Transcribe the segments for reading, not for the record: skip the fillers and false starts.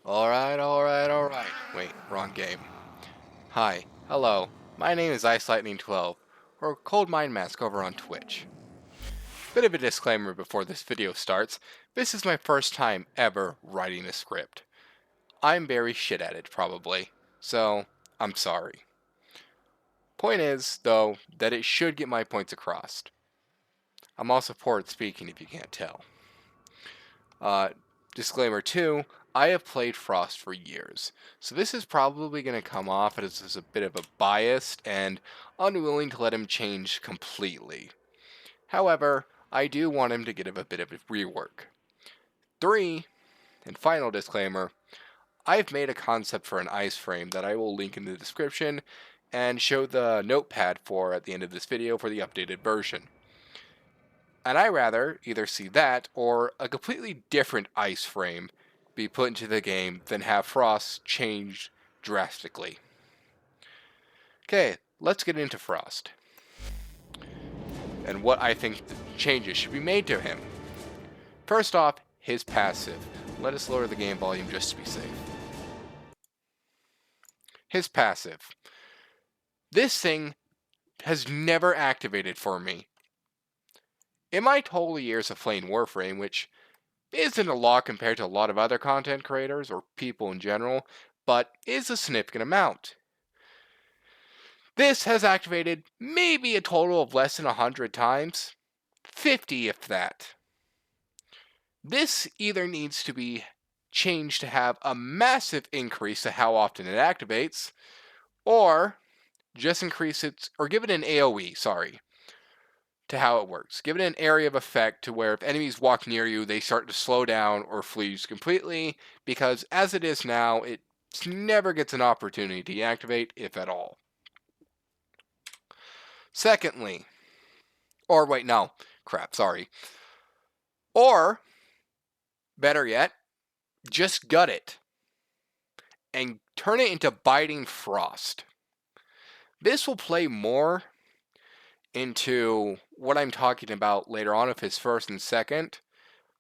Alright. Wait, wrong game. Hi, hello, my name is IceLightning12, or Cold Mind Mask over on Twitch. Bit of a disclaimer before this video starts, this is my first time ever writing a script. I'm very shit at it, probably, so I'm sorry. Point is, though, that it should get my points across. I'm also poor at speaking if you can't tell. Uh, Disclaimer 2, I have played Frost for years, so this is probably going to come off as a bit of a biased and unwilling to let him change completely. However, I do want him to get a bit of a rework. 3, and final disclaimer, I've made a concept for an ice frame that I will link in the description and show the notepad for at the end of this video for the updated version. And I rather either see that or a completely different ice frame be put into the game than have Frost changed drastically. Okay, let's get into Frost and what I think the changes should be made to him. First off, his passive. Let us lower the game volume just to be safe. His passive. This thing has never activated for me. In my total years of playing Warframe, which isn't a lot compared to a lot of other content creators or people in general, but is a significant amount. This has activated maybe a total of less than 100 times, 50 if that. This either needs to be changed to have a massive increase to how often it activates, or just increase it, or give it an AoE, to how it works. Give it an area of effect to where if enemies walk near you, they start to slow down or freeze completely, because as it is now, it never gets an opportunity to deactivate, if at all. Secondly, or wait, no, crap, sorry. Or, better yet, just gut it and turn it into Biting Frost. This will play more into what I'm talking about later on of his first and second,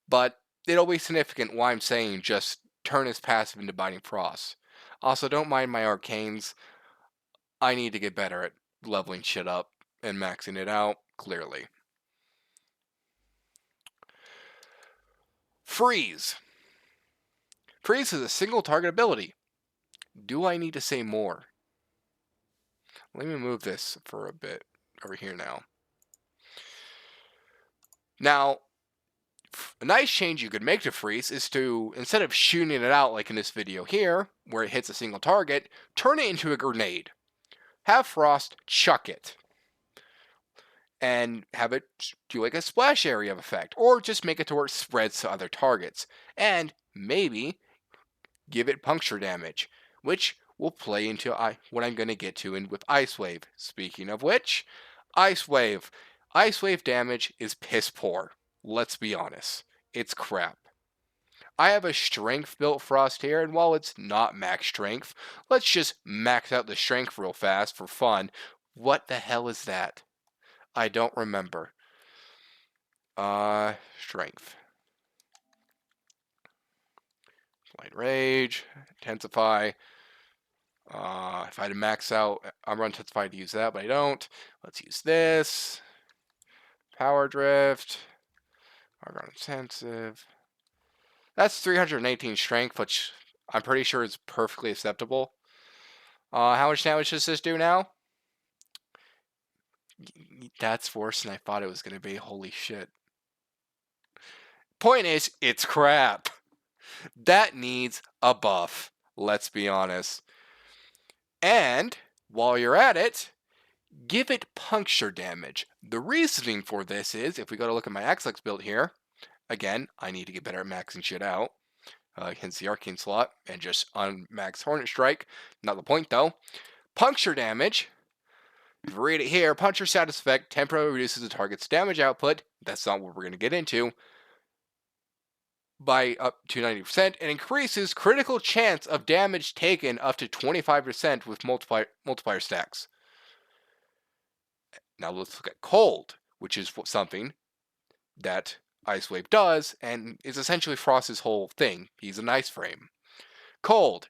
but it'll be significant why I'm saying just turn his passive into Biting Frost. Also, don't mind my arcanes. I need to get better at leveling shit up and maxing it out, clearly. Freeze. Freeze is a single target ability. Do I need to say more? Let me move this for a bit over here now. Now, a nice change you could make to freeze is to, instead of shooting it out like in this video here, where it hits a single target, turn it into a grenade. Have Frost chuck it. And have it do like a splash area effect, or just make it to where it spreads to other targets. And maybe give it puncture damage, which will play into what I'm going to get to with Ice Wave. Speaking of which, Ice Wave. Ice Wave damage is piss poor. Let's be honest. It's crap. I have a strength built Frost here, and while it's not max strength, let's just max out the strength real fast for fun. What the hell is that? I don't remember. Strength. Light Rage, Intensify. If I had to max out, I'm running Intensify to use that, but I don't. Let's use this. Power Drift. Argon Intensive. That's 318 strength, which I'm pretty sure is perfectly acceptable. How much damage does this do now? That's worse than I thought it was going to be. Holy shit. Point is, it's crap. That needs a buff. Let's be honest. And while you're at it, give it puncture damage. The reasoning for this is, if we go to look at my XX build here, again, I need to get better at maxing shit out. Hence the arcane slot, and just unmax Hornet Strike. Not the point though. Puncture damage. If you read it here, puncture status effect temporarily reduces the target's damage output. That's not what we're going to get into. By up to 90% and increases critical chance of damage taken up to 25% with multiplier stacks. Now let's look at cold, which is something that Ice Wave does and is essentially Frost's whole thing. He's an ice frame. Cold.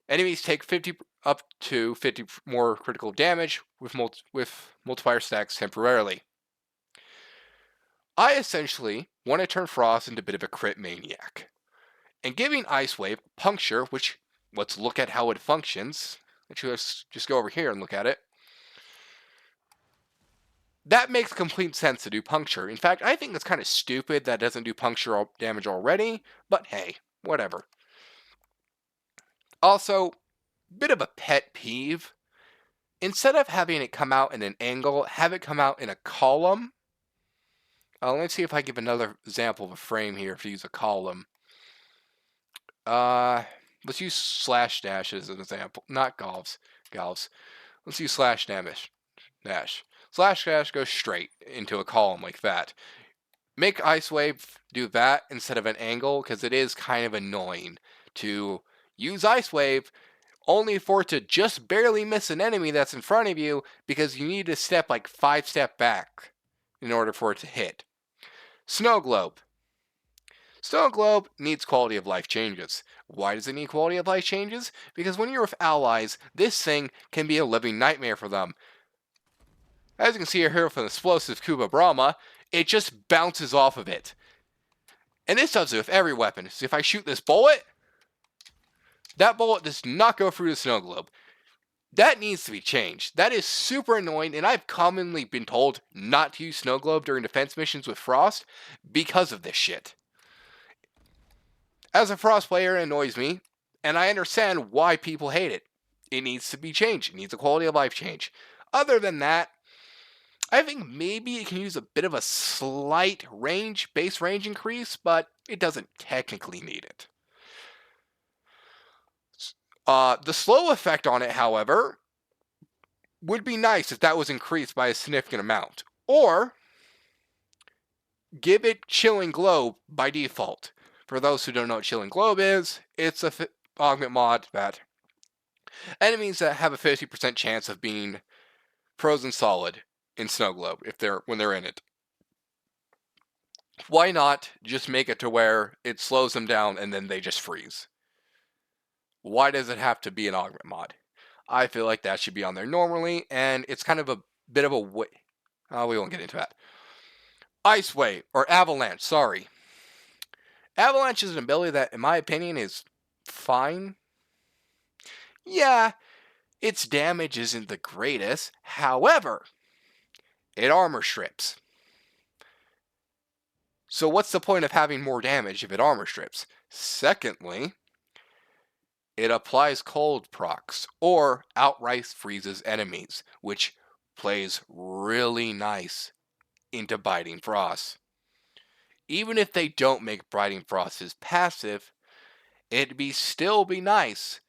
Enemies take 50 up to 50 more critical damage with multiplier stacks temporarily. I essentially want to turn Frost into a bit of a crit maniac. And giving Ice Wave Puncture, which, let's look at how it functions. Let's just go over here and look at it. That makes complete sense to do Puncture. In fact, I think it's kind of stupid that it doesn't do Puncture damage already, but hey, whatever. Also, bit of a pet peeve. Instead of having it come out in an angle, have it come out in a column. Let's see if I give another example of a frame here if you use a column. Let's use slash dash as an example. Not galves. Let's use slash dash. Slash dash goes straight into a column like that. Make Ice Wave do that instead of an angle, because it is kind of annoying to use Ice Wave only for it to just barely miss an enemy that's in front of you, because you need to step like 5 steps back in order for it to hit. Snow Globe. Snow Globe needs quality of life changes. Why does it need quality of life changes? Because when you're with allies, this thing can be a living nightmare for them. As you can see here from the explosive Kuba Brahma, it just bounces off of it. And this does it with every weapon. So if I shoot this bullet, that bullet does not go through the Snow Globe. That needs to be changed. That is super annoying, and I've commonly been told not to use Snow Globe during defense missions with Frost because of this shit. As a Frost player, it annoys me, and I understand why people hate it. It needs to be changed. It needs a quality of life change. Other than that, I think maybe it can use a bit of a slight base range increase, but it doesn't technically need it. The slow effect on it, however, would be nice if that was increased by a significant amount. Or give it Chilling Globe by default. For those who don't know what Chilling Globe is, it's a augment mod that enemies that have a 50% chance of being frozen solid in Snow Globe when they're in it. Why not just make it to where it slows them down and then they just freeze? Why does it have to be an augment mod? I feel like that should be on there normally, and it's kind of a bit of a way. We won't get into that. Ice Wave, or Avalanche, sorry. Avalanche is an ability that, in my opinion, is fine. Yeah, its damage isn't the greatest. However, it armor strips. So what's the point of having more damage if it armor strips? Secondly, it applies cold procs, or outright freezes enemies, which plays really nice into Biting Frost. Even if they don't make Biting Frost his passive, it'd still be nice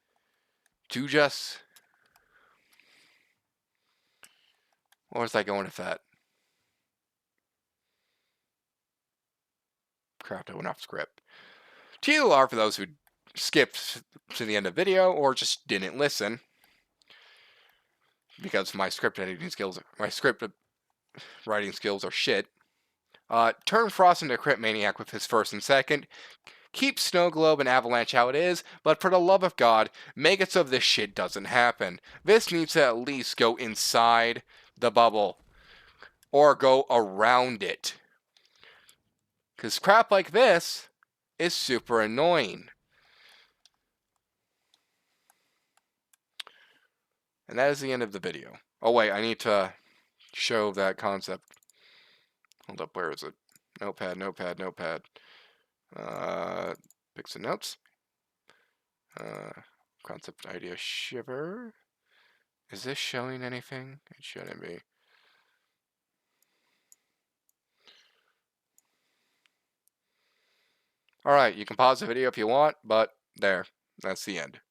to just... Where was I going with that? Crap, I went off script. TLR for those who skipped to the end of the video or just didn't listen, because my script writing skills are shit. Turn Frost into a crit maniac with his first and second. Keep Snow Globe and Avalanche how it is, but for the love of God, make it so this shit doesn't happen. This needs to at least go inside the bubble, or go around it. Because crap like this is super annoying. And that is the end of the video. Oh wait, I need to show that concept. Hold up, where is it? Notepad. Pick some notes. Concept idea shiver. Is this showing anything? It shouldn't be. Alright, you can pause the video if you want, but there. That's the end.